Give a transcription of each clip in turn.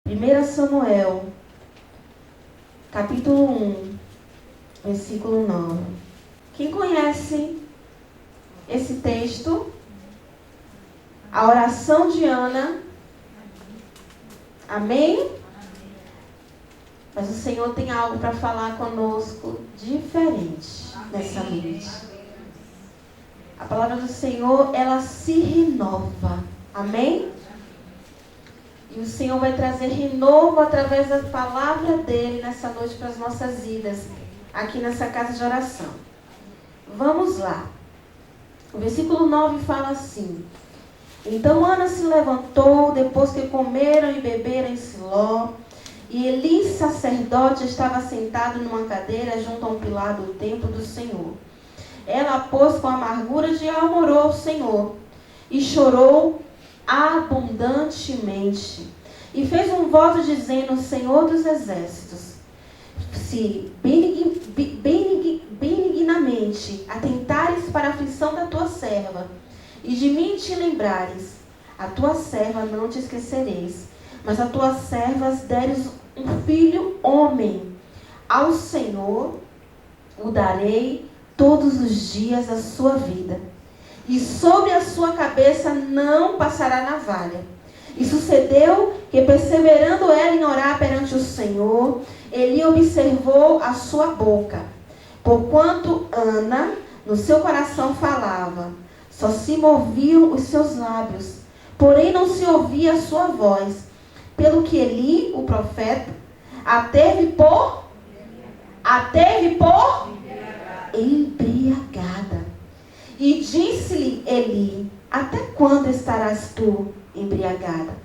1 Samuel, capítulo 1, versículo 9. Quem conhece esse texto? A oração de Ana. Amém? Mas o Senhor tem algo para falar conosco diferente nessa noite. A palavra do Senhor, ela se renova. Amém? E o Senhor vai trazer renovo através da palavra dele nessa noite para as nossas vidas, aqui nessa casa de oração. Vamos lá. O versículo 9 fala assim: Então Ana se levantou, depois que comeram e beberam em Siló, e Eli, sacerdote, estava sentado numa cadeira junto a um pilar do templo do Senhor. Ela, pois, com amargura de alma, orou ao Senhor, e chorou abundantemente, e fez um voto dizendo: Senhor dos exércitos, se benignamente atentares para a aflição da tua serva, e de mim te lembrares, a tua serva não te esquecereis, mas a tua serva deres um filho homem. Ao Senhor o darei todos os dias da sua vida, e sobre a sua cabeça não passará navalha. E sucedeu que, perseverando ela em orar perante o Senhor, Eli observou a sua boca, porquanto Ana no seu coração falava, só se moviam os seus lábios, porém não se ouvia a sua voz, pelo que Eli, o profeta, a teve por embriagada. E disse-lhe Eli: Até quando estarás tu embriagada?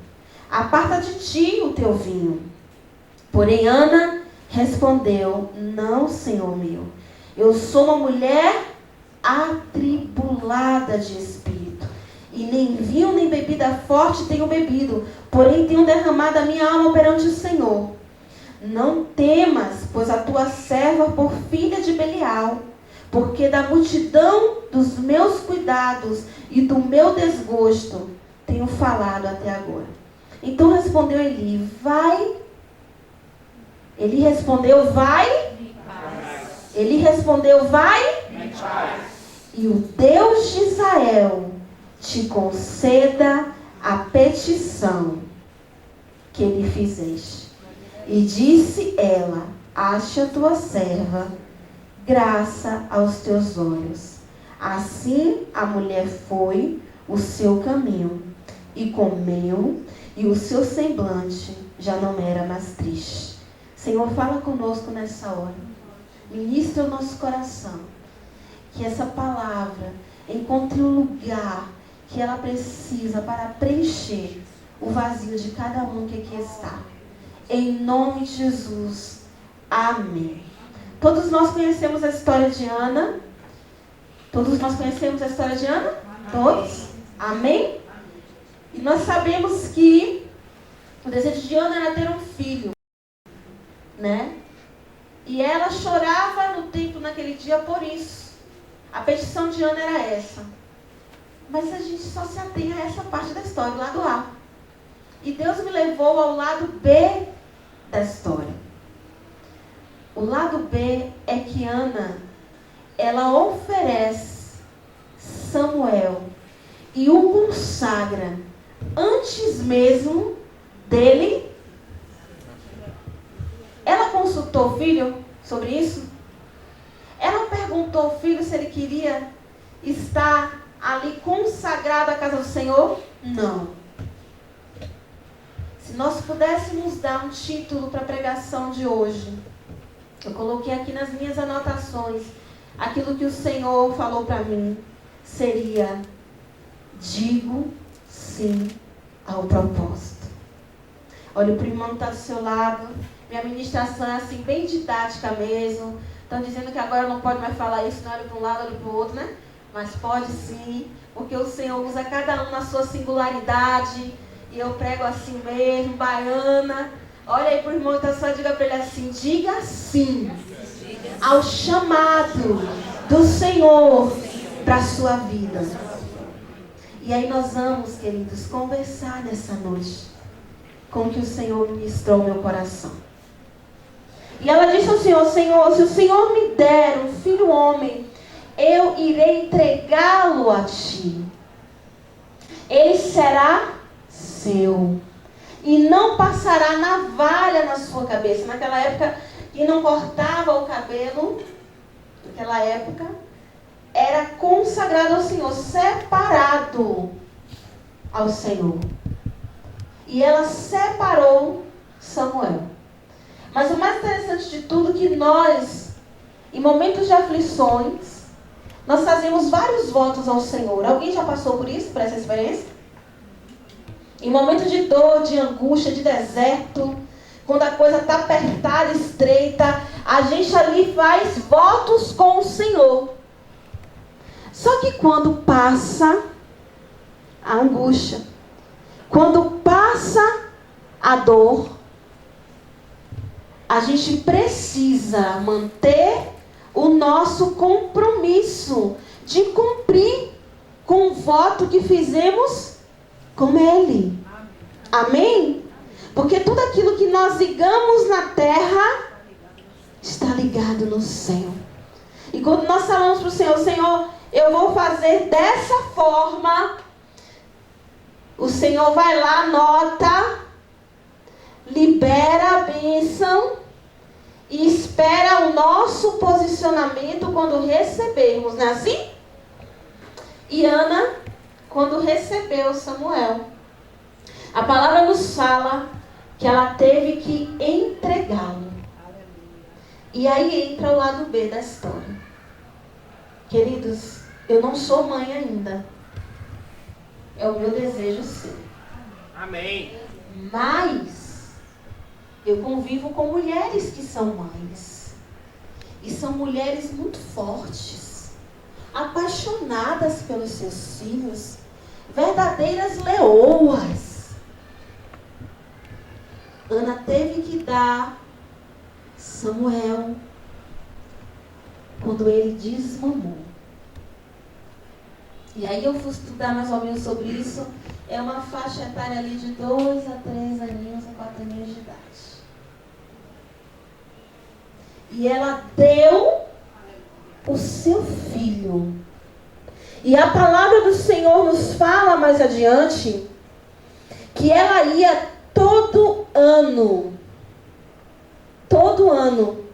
Aparta de ti o teu vinho. Porém Ana respondeu: Não, Senhor meu, eu sou uma mulher atribulada de espírito, e nem vinho nem bebida forte tenho bebido, porém tenho derramado a minha alma perante o Senhor. Não temas, pois a tua serva por filha de Belial, porque da multidão dos meus cuidados e do meu desgosto tenho falado até agora. Então respondeu Eli: Vai. Ele respondeu: Vai. Ele respondeu: Vai. E o Deus de Israel te conceda a petição que lhe fizeste. E disse ela: Acha tua serva graça aos teus olhos. Assim a mulher foi o seu caminho, e comeu, e o seu semblante já não era mais triste. Senhor, fala conosco nessa hora. Ministra o nosso coração. Que essa palavra encontre o lugar que ela precisa para preencher o vazio de cada um que aqui está. Em nome de Jesus. Amém. Todos nós conhecemos a história de Ana? Todos nós conhecemos a história de Ana? Todos? Amém? E nós sabemos que o desejo de Ana era ter um filho, né? E ela chorava no templo naquele dia por isso. A petição de Ana era essa. Mas a gente só se atém a essa parte da história, o lado A. E Deus me levou ao lado B da história. O lado B é que Ana, ela oferece Samuel e o consagra antes mesmo dele. Ela consultou o filho sobre isso? Ela perguntou ao filho se ele queria estar ali consagrado à casa do Senhor? Não. Se nós pudéssemos dar um título para a pregação de hoje, eu coloquei aqui nas minhas anotações, aquilo que o Senhor falou para mim, seria: digo sim ao propósito. Olha, o primo irmão está do seu lado, minha ministração é assim, bem didática mesmo. Estão dizendo que agora não pode mais falar isso, não olha para um lado, olha para o outro, né? Mas pode sim, porque o Senhor usa cada um na sua singularidade, e eu prego assim mesmo, baiana. Olha aí para o irmão que está só, diga para ele assim: diga sim ao chamado do Senhor para a sua vida. E aí nós vamos, queridos, conversar nessa noite. com que o Senhor ministrou ao meu coração. E ela disse ao Senhor: Senhor, se o Senhor me der um filho homem, eu irei entregá-lo a ti. Ele será seu. E não passará navalha na sua cabeça. Naquela época, quem não cortava o cabelo, naquela época, era consagrado ao Senhor, separado ao Senhor. E ela separou Samuel. Mas o mais interessante de tudo é que nós, em momentos de aflições, nós fazemos vários votos ao Senhor. Alguém já passou por isso, por essa experiência? Em momentos de dor, de angústia, de deserto, quando a coisa está apertada, estreita, a gente ali faz votos com o Senhor. Só que quando passa a angústia, quando passa a dor, a gente precisa manter o nosso compromisso de cumprir com o voto que fizemos com Ele. Amém? Porque tudo aquilo que nós ligamos na terra está ligado no céu. E quando nós falamos para o Senhor: Senhor, eu vou fazer dessa forma, o Senhor vai lá, anota, libera a bênção e espera o nosso posicionamento quando recebermos, não é assim? E Ana, quando recebeu Samuel, a palavra nos fala que ela teve que entregá-lo. E aí entra o lado B da história. Queridos, eu não sou mãe ainda. É o meu desejo ser. Amém. Mas eu convivo com mulheres que são mães. E são mulheres muito fortes, apaixonadas pelos seus filhos, verdadeiras leoas. Ana teve que dar Samuel quando ele desmamou. E aí eu fui estudar mais ou menos sobre isso. É uma faixa etária ali de 2 a 3 aninhos a 4 aninhos de idade. E ela deu o seu filho. E a palavra do Senhor nos fala mais adiante que ela ia todo ano,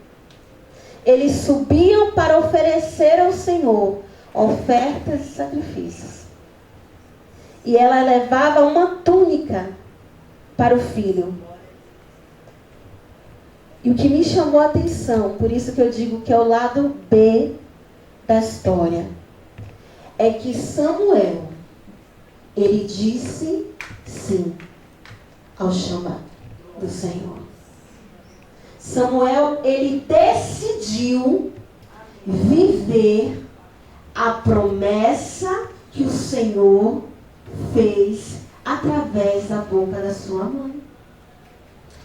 eles subiam para oferecer ao Senhor ofertas e sacrifícios. E ela levava uma túnica para o filho. E o que me chamou a atenção, por isso que eu digo que é o lado B da história, é que Samuel, ele disse sim ao chamado do Senhor. Samuel, ele decidiu viver a promessa que o Senhor fez através da boca da sua mãe.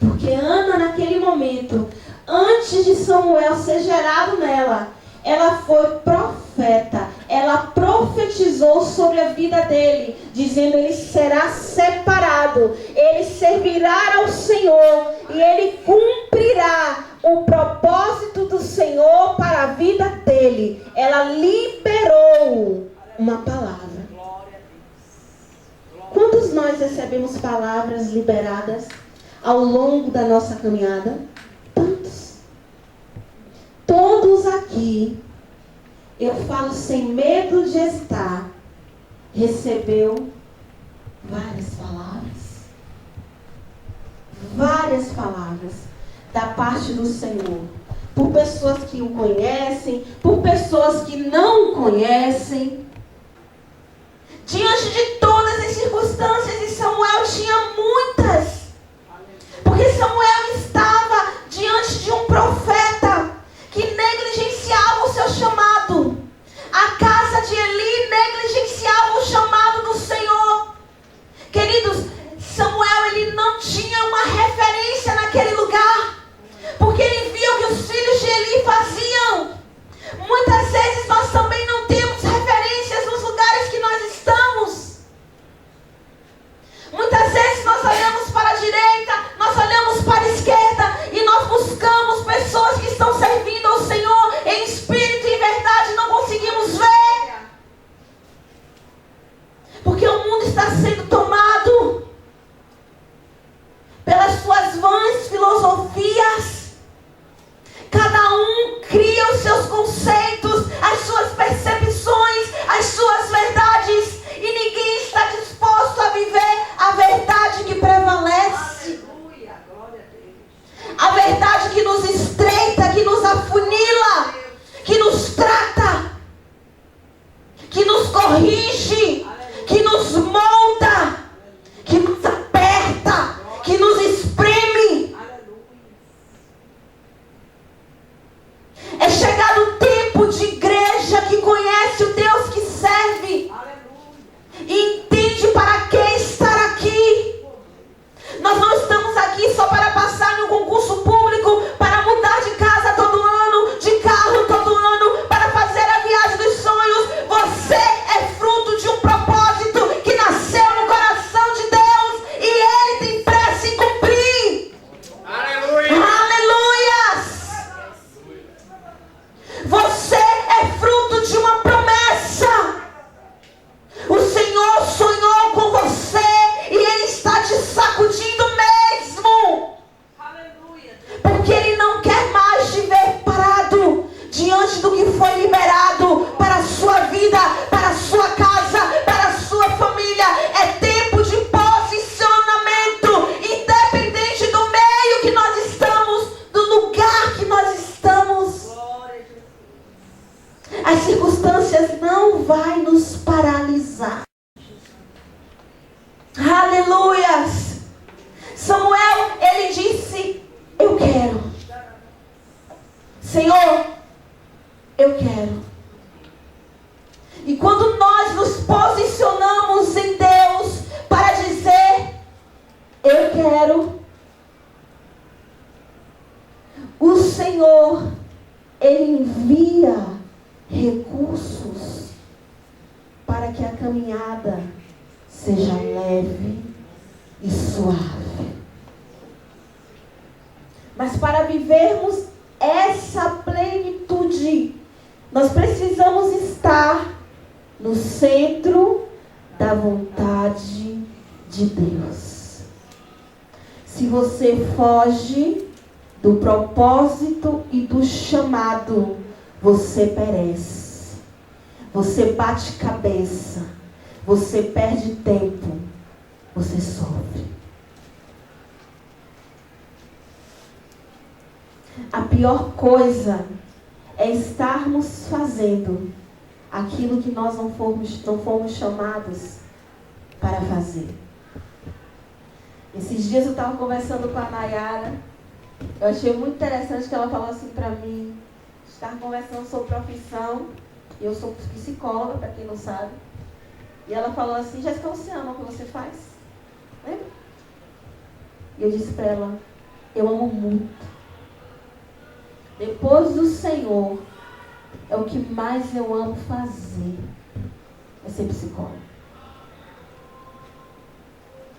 Porque Ana, naquele momento, antes de Samuel ser gerado nela, ela foi profeta. Ela profetizou sobre a vida dele, dizendo: ele será separado, ele servirá ao Senhor e ele cumprirá o propósito do Senhor para a vida dele. Ela liberou uma palavra. Quantos nós recebemos palavras liberadas ao longo da nossa caminhada? Tantos. Todos aqui, eu falo sem medo de hesitar, recebeu várias palavras da parte do Senhor, por pessoas que o conhecem, por pessoas que não o conhecem. Diante de todas as circunstâncias, e Samuel tinha muitas, porque Samuel estava diante de um profeta que negligenciava o seu chamado. A casa de Eli negligenciava o chamado do Senhor. Queridos, Samuel, ele não tinha uma referência naquele lugar, porque ele via o que os filhos de Eli faziam. Muitas vezes nós também não temos referência Senhor, eu quero. E quando nós nos posicionamos em Deus para dizer, eu quero, o Senhor, Ele envia recursos para que a caminhada seja leve e suave. Mas para vivermos essa plenitude, nós precisamos estar no centro da vontade de Deus. Se você foge do propósito e do chamado, você perece. Você bate cabeça. Você perde tempo. Você sofre. A pior coisa é estarmos fazendo aquilo que nós não fomos chamados para fazer. Esses dias eu estava conversando com a Nayara. Eu achei muito interessante que ela falou assim para mim. Estava conversando sobre profissão. Eu sou psicóloga, para quem não sabe. E ela falou assim, Jéssica, você ama o que você faz? Lembra? E eu disse para ela, eu amo muito. Depois do Senhor, é o que mais eu amo fazer. É ser psicóloga.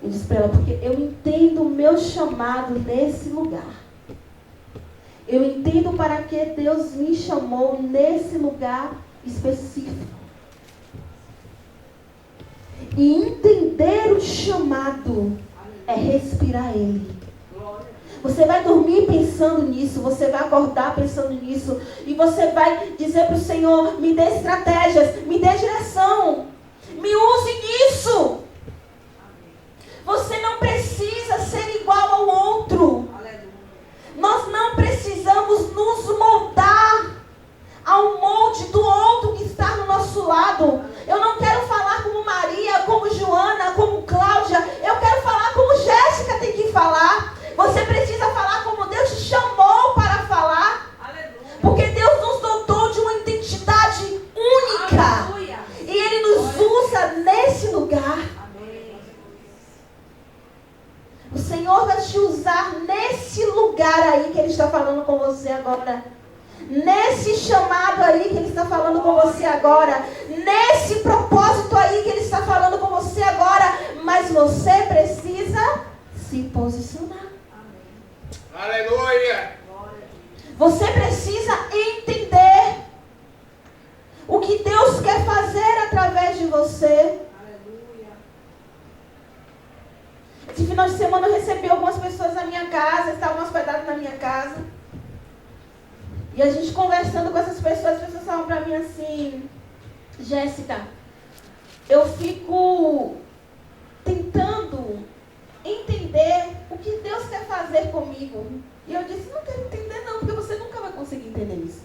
Eu disse para ela, porque eu entendo o meu chamado nesse lugar. Eu entendo para que Deus me chamou nesse lugar específico. E entender o chamado é respirar Ele. Você vai dormir pensando nisso, você vai acordar pensando nisso, e você vai dizer para o Senhor, me dê estratégias, me dê direção, me use nisso. Você não precisa ser igual ao outro. Nós não precisamos nos moldar ao molde do outro que está no nosso lado. Eu não quero falar como Maria, como Joana, como Cláudia. Eu quero falar como Jéssica tem que falar. Você precisa falar como Deus te chamou para falar. Porque Deus nos dotou de uma identidade única. E Ele nos usa nesse lugar. O Senhor vai te usar nesse lugar aí que Ele está falando com você agora. Nesse chamado aí que Ele está falando com você agora. Nesse propósito aí que Ele está falando com você agora. Mas você precisa se posicionar. Aleluia! Você precisa entender o que Deus quer fazer através de você. Esse final de semana eu recebi algumas pessoas na minha casa, estavam hospedadas na minha casa. E a gente conversando com essas pessoas, as pessoas falavam para mim assim, Jéssica, eu fico tentando entender o que Deus quer fazer comigo. E eu disse, não quero entender não, porque você nunca vai conseguir entender isso.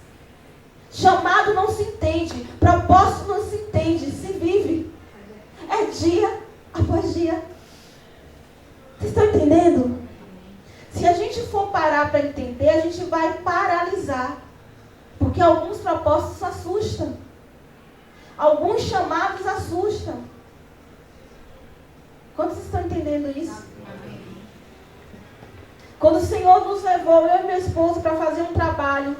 Chamado não se entende, propósito não se entende, se vive. É dia após dia. Vocês estão entendendo? Se a gente for parar para entender, a gente vai paralisar. Porque alguns propósitos assustam. Alguns chamados assustam. Quantos estão entendendo isso? Quando o Senhor nos levou, eu e meu esposo, para fazer um trabalho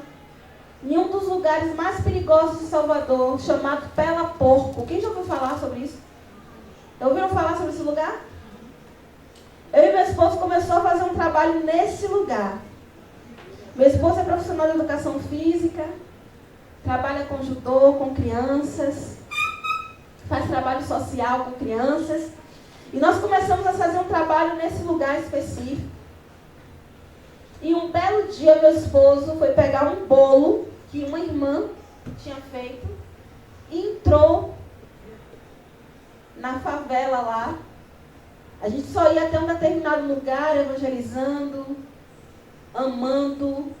em um dos lugares mais perigosos de Salvador, chamado Pela Porco. Quem já ouviu falar sobre isso? Já ouviram falar sobre esse lugar? Eu e meu esposo começou a fazer um trabalho nesse lugar. Meu esposo é profissional de educação física, trabalha com judô, com crianças, faz trabalho social com crianças. E nós começamos a fazer um trabalho nesse lugar específico. E um belo dia, meu esposo foi pegar um bolo que uma irmã tinha feito e entrou na favela lá. A gente só ia até um determinado lugar, evangelizando, amando,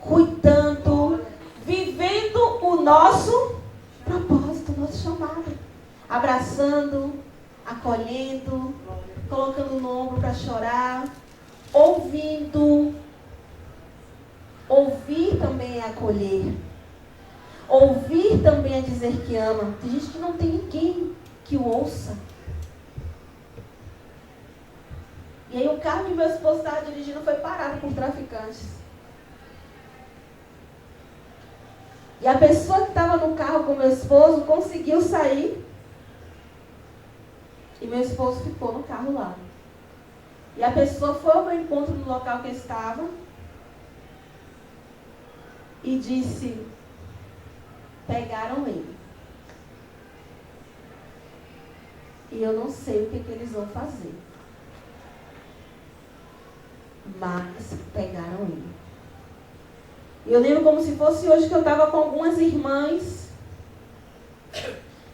cuidando, vivendo o nosso propósito, o nosso chamado. Abraçando, acolhendo, colocando no ombro para chorar, ouvindo. Ouvir também é acolher. Ouvir também é dizer que ama. Tem gente que não tem ninguém que o ouça. E aí o carro que meu esposo estava dirigindo foi parado por traficantes. E a pessoa que estava no carro com meu esposo conseguiu sair. E meu esposo ficou no carro lá. E a pessoa foi ao meu encontro no local que eu estava. E disse: pegaram ele. E eu não sei o que eles vão fazer. Mas pegaram ele. E eu lembro como se fosse hoje que eu estava com algumas irmãs.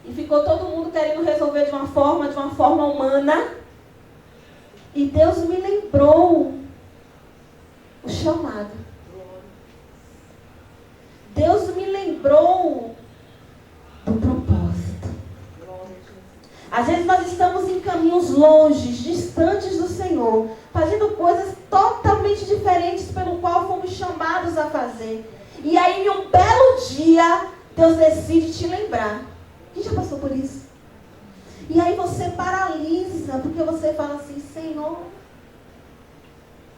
E ficou todo mundo querendo resolver de uma forma humana. E Deus me lembrou o chamado. Deus me lembrou do propósito. Às vezes nós estamos em caminhos longes, distantes do Senhor, fazendo coisas totalmente diferentes pelo qual fomos chamados a fazer. E aí, em um belo dia, Deus decide te lembrar. Quem já passou por isso? E aí você paralisa, porque você fala assim: Senhor,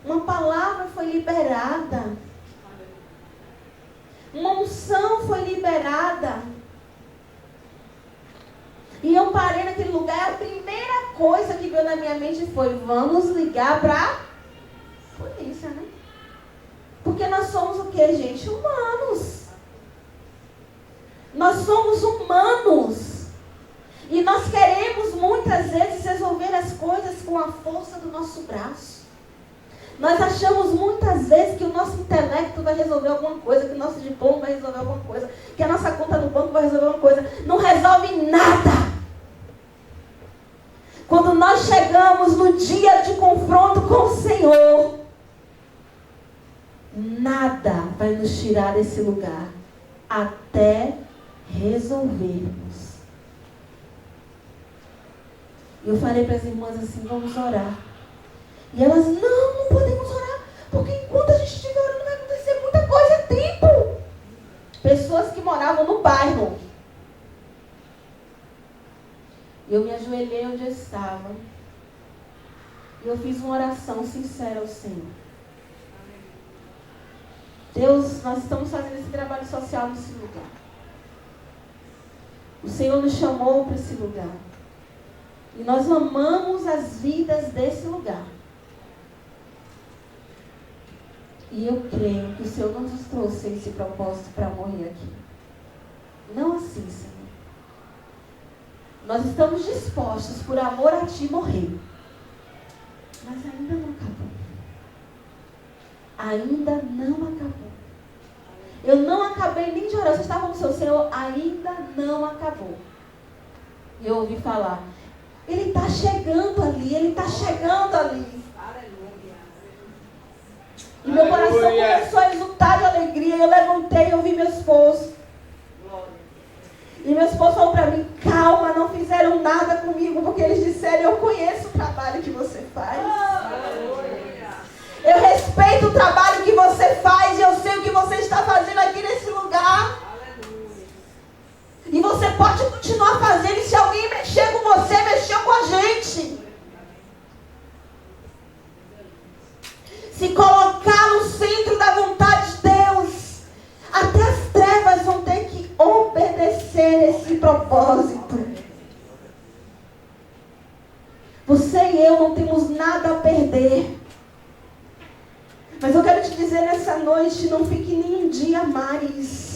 uma palavra foi liberada. Uma unção foi liberada. E eu parei naquele lugar. A primeira coisa que veio na minha mente foi: vamos ligar para a polícia, né? Porque nós somos o que, gente? Humanos. Nós somos humanos. E nós queremos muitas vezes resolver as coisas com a força do nosso braço. Nós achamos muitas vezes que o nosso intelecto vai resolver alguma coisa, que o nosso diploma vai resolver alguma coisa, que a nossa conta no banco vai resolver alguma coisa. Não resolve nada. Quando nós chegamos no dia de confronto com o Senhor, nada vai nos tirar desse lugar até resolvermos. E eu falei para as irmãs assim: vamos orar. E elas: não podemos orar, porque enquanto a gente estiver orando vai acontecer muita coisa, é tempo. Pessoas que moravam no bairro. E eu me ajoelhei onde eu estava. E eu fiz uma oração sincera ao Senhor. Deus, nós estamos fazendo esse trabalho social nesse lugar. O Senhor nos chamou para esse lugar. E nós amamos as vidas desse lugar. E eu creio que o Senhor não nos trouxe esse propósito para morrer aqui. Não assim, Senhor. Nós estamos dispostos, por amor a Ti, morrer. Mas ainda não acabou. Ainda não acabou. Eu não acabei nem de orar. Vocês estavam no seu Senhor, ainda não acabou. E eu ouvi falar: Ele está chegando ali, Ele está chegando ali. E meu coração começou a exultar de alegria. Eu levantei e ouvi meu esposo. E meu esposo falou para mim: calma, não fizeram nada comigo, porque eles disseram: eu conheço o trabalho que você faz. Eu respeito o trabalho que você faz e eu sei o que você está fazendo aqui nesse lugar. E você pode continuar fazendo, e se alguém mexer com você, mexeu com a gente. Se colocar no centro da vontade de Deus, até as trevas vão ter que obedecer esse propósito. Você e eu não temos nada a perder. Mas eu quero te dizer nessa noite: não fique nem um dia mais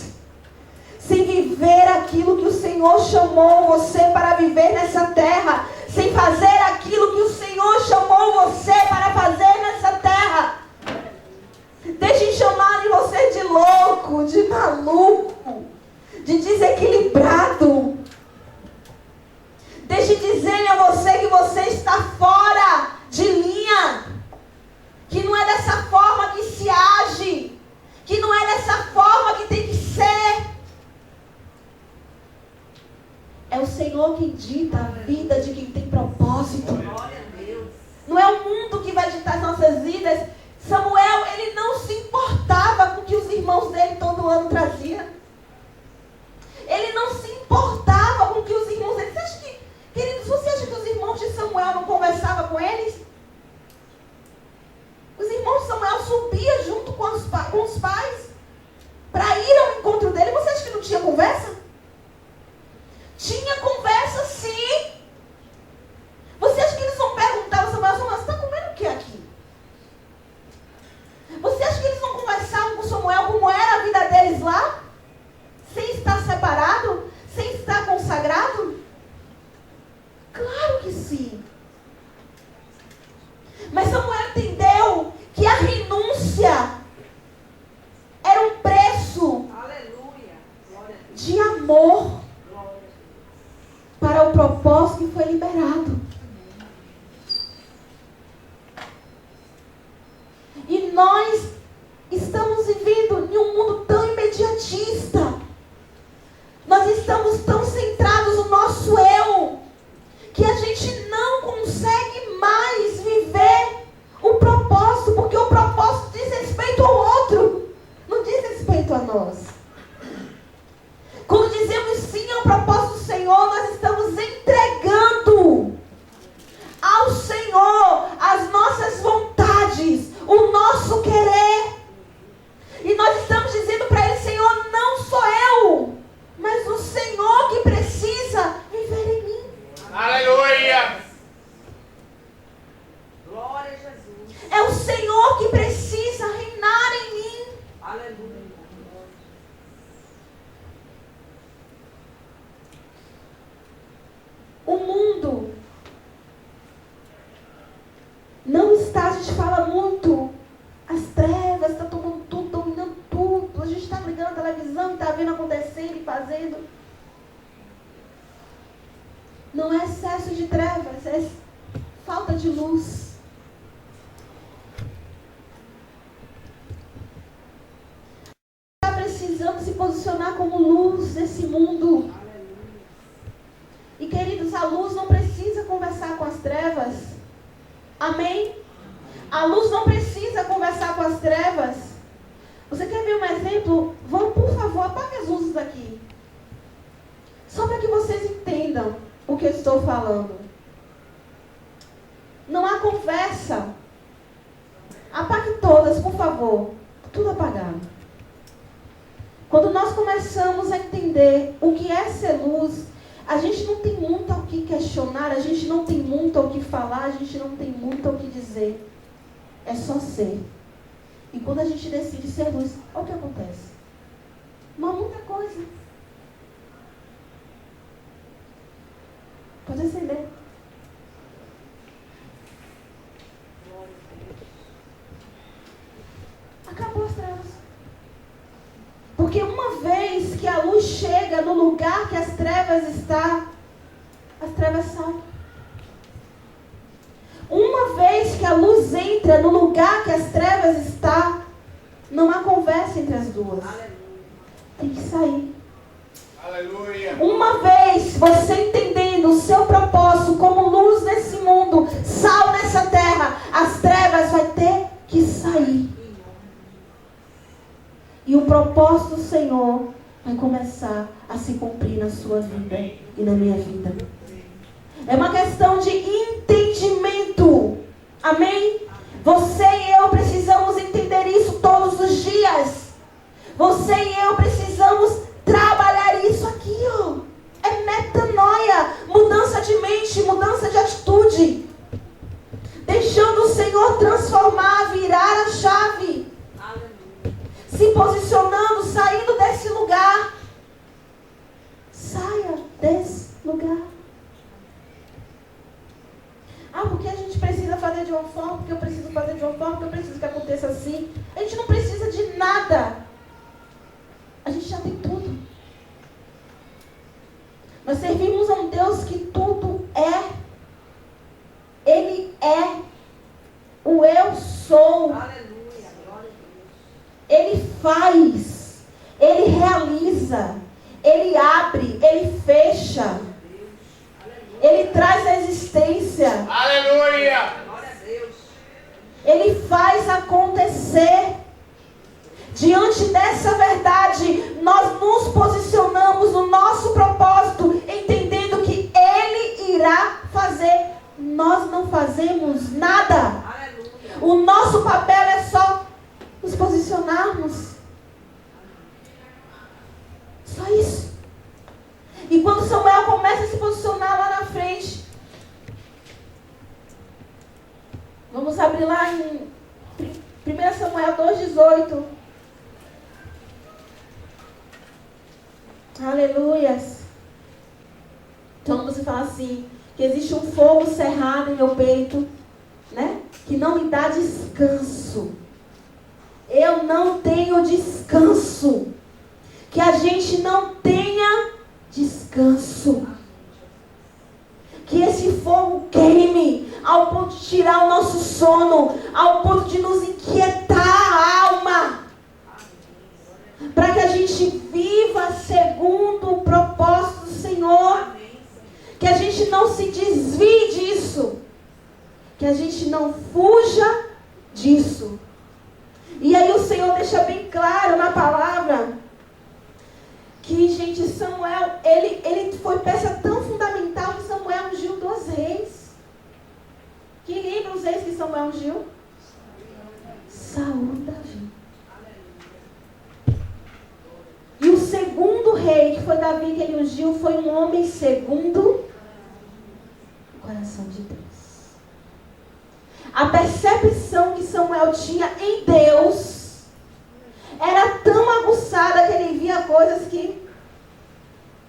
sem viver aquilo que o Senhor chamou você para viver nessa terra, sem fazer aquilo que o Senhor chamou você para fazer nessa terra. Deixem chamarem você de louco, de maluco, de desequilibrado. Deixe dizerem a você que você está fora de linha, que não é dessa forma que se age, que não é dessa forma que tem que ser. É o Senhor quem dita a vida de quem tem propósito. Não é o mundo que vai ditar as nossas vidas. Samuel, ele não se importava com que os irmãos dele todos do ano trazia. Ele não se importava com que os irmãos... Queridos, você acha que os irmãos de Samuel não conversavam com eles? Os irmãos de Samuel subiam junto com os pais para ir ao encontro dele. Você acha que não tinha conversa? Tinha conversa, sim. Você acha que eles vão perguntar ao Samuel, você está comendo o que aqui? Você acha que eles não conversavam com Samuel como era a vida deles lá? Sem estar separado? Sem estar consagrado? Claro que sim. Mas Samuel entendeu que a renúncia era um preço de amor para o propósito que foi liberado. E nós estamos vivendo em um mundo tão imediatista. Nós estamos tão centrados no nosso eu, que a gente não consegue mais viver o propósito, porque o propósito diz respeito ao outro, não diz respeito a nós. Quando dizemos sim ao propósito do Senhor, nós estamos entregando ao Senhor as nossas vontades, o nosso querer. E nós estamos dizendo para Ele, Senhor, não sou eu, mas o Senhor que precisa viver em mim. Aleluia! Glória a Jesus. É o Senhor que precisa reinar em mim. Aleluia. O mundo não está, a gente fala muito, as trevas, está tomando tudo, dominando tudo, a gente está ligando a televisão e está vendo acontecendo e fazendo. Não é excesso de trevas, é falta de luz. Está precisando se posicionar como luz nesse mundo. E queridos, a luz não precisa conversar com as trevas. Amém? A luz não precisa conversar com as trevas. Você quer ver um exemplo? Vamos, por favor, apague as luzes daqui. Só para que vocês entendam o que eu estou falando. Não há conversa. Apague todas, por favor. Tudo apagado. Quando nós começamos a entender o que é ser luz, a gente não tem muito ao que questionar, a gente não tem muito ao que falar, a gente não tem muito ao que dizer. É só ser. E quando a gente decide ser luz, olha o que acontece. Não há muita coisa. Pode acender. Acabou as trevas. Porque uma vez que a luz chega no lugar que as trevas estão, as trevas saem. Uma vez que a luz entra no lugar que as trevas estão, não há conversa entre as duas. Tem que sair. Aleluia. Uma vez você entendendo o seu propósito como luz nesse mundo, sal nessa terra, as trevas vai ter que sair. E o propósito do Senhor vai começar a se cumprir na sua vida e na minha vida. É uma questão de entendimento. Amém? Você e eu precisamos entender isso todos os dias. Você e eu precisamos trabalhar isso aqui, ó. É metanoia, mudança de mente, mudança de atitude. Deixando o Senhor transformar, virar a chave. Se posicionando, saindo desse lugar. Saia desse lugar. Ah, porque a gente precisa fazer de uma forma, porque eu preciso fazer de uma forma, porque eu preciso que aconteça assim. A gente não precisa de nada. A gente já tem tudo. Nós servimos a um Deus que tudo é. Ele é o eu sou. Aleluia, glória a Deus. Ele faz, Ele realiza, Ele abre, Ele fecha, Ele traz a existência. Aleluia. Glória a Deus. Ele faz acontecer. Diante dessa verdade, Samuel 2,18. Aleluias. Então você fala assim, que existe um fogo cerrado em meu peito, né? Que não me dá descanso. Eu não tenho descanso. Que a gente não tenha descanso. Que esse fogo queime ao ponto de tirar o nosso sono, ao ponto de nos inquietar a alma. Para que a gente viva segundo o propósito do Senhor. Que a gente não se desvie disso. Que a gente não fuja disso. E aí o Senhor deixa bem claro na palavra que, gente, Samuel, ele foi peça tão fundamental que Samuel ungiu 2 reis. Quem lembra os reis que Samuel ungiu? Saul e Davi. E o segundo rei, que foi Davi, que ele ungiu, foi um homem segundo o coração de Deus. A percepção que Samuel tinha em Deus era tão aguçada que ele via coisas que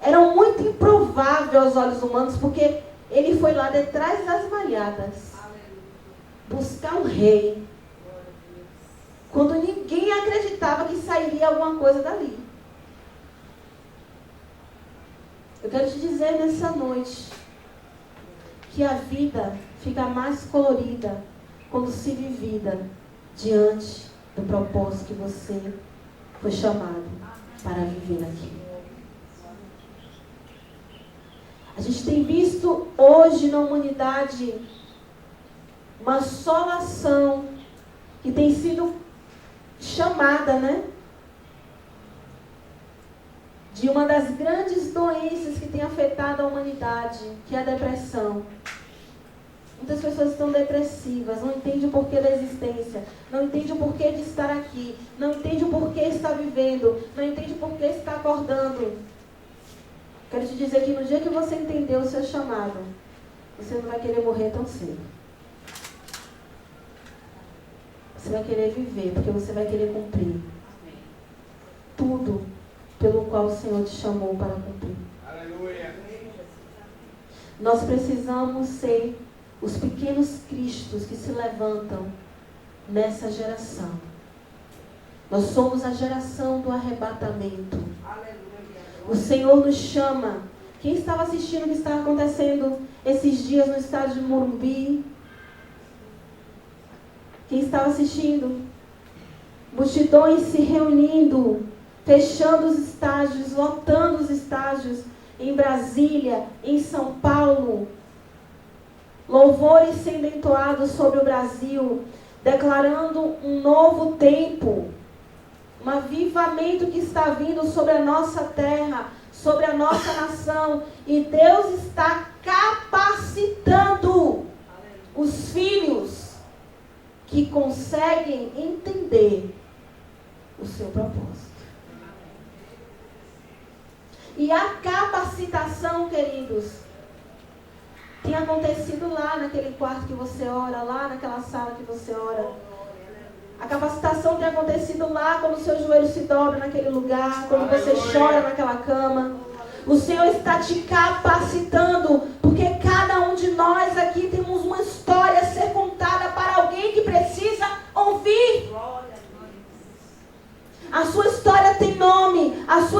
eram muito improváveis aos olhos humanos, porque ele foi lá detrás das malhadas buscar um rei, quando ninguém acreditava que sairia alguma coisa dali. Eu quero te dizer nessa noite que a vida fica mais colorida quando se vivida diante do propósito que você foi chamado para viver aqui. A gente tem visto hoje na humanidade uma assolação que tem sido chamada, né? De uma das grandes doenças que tem afetado a humanidade, que é a depressão. Muitas pessoas estão depressivas, não entendem o porquê da existência, não entendem o porquê de estar aqui, não entendem o porquê está vivendo, não entendem o porquê está acordando. Quero te dizer que no dia que você entender o seu chamado, você não vai querer morrer tão cedo. Você vai querer viver, porque você vai querer cumprir tudo pelo qual o Senhor te chamou para cumprir. Aleluia. Nós precisamos ser os pequenos cristos que se levantam nessa geração. Nós somos a geração do arrebatamento. O Senhor nos chama. Quem estava assistindo o que estava acontecendo esses dias no estádio de Morumbi? Quem estava assistindo? Multidões se reunindo, fechando os estádios, lotando os estádios em Brasília, em São Paulo. Louvores sendo entoados sobre o Brasil, declarando um novo tempo, um avivamento que está vindo sobre a nossa terra, sobre a nossa nação. E Deus está capacitando os filhos que conseguem entender o seu propósito. E a capacitação, queridos, tem acontecido lá naquele quarto que você ora, lá naquela sala que você ora. A capacitação tem acontecido lá quando o seu joelho se dobra naquele lugar, quando você chora naquela cama. O Senhor está te capacitando, porque cada um de nós aqui temos uma história a ser contada para alguém que precisa ouvir. A sua história tem nome, a sua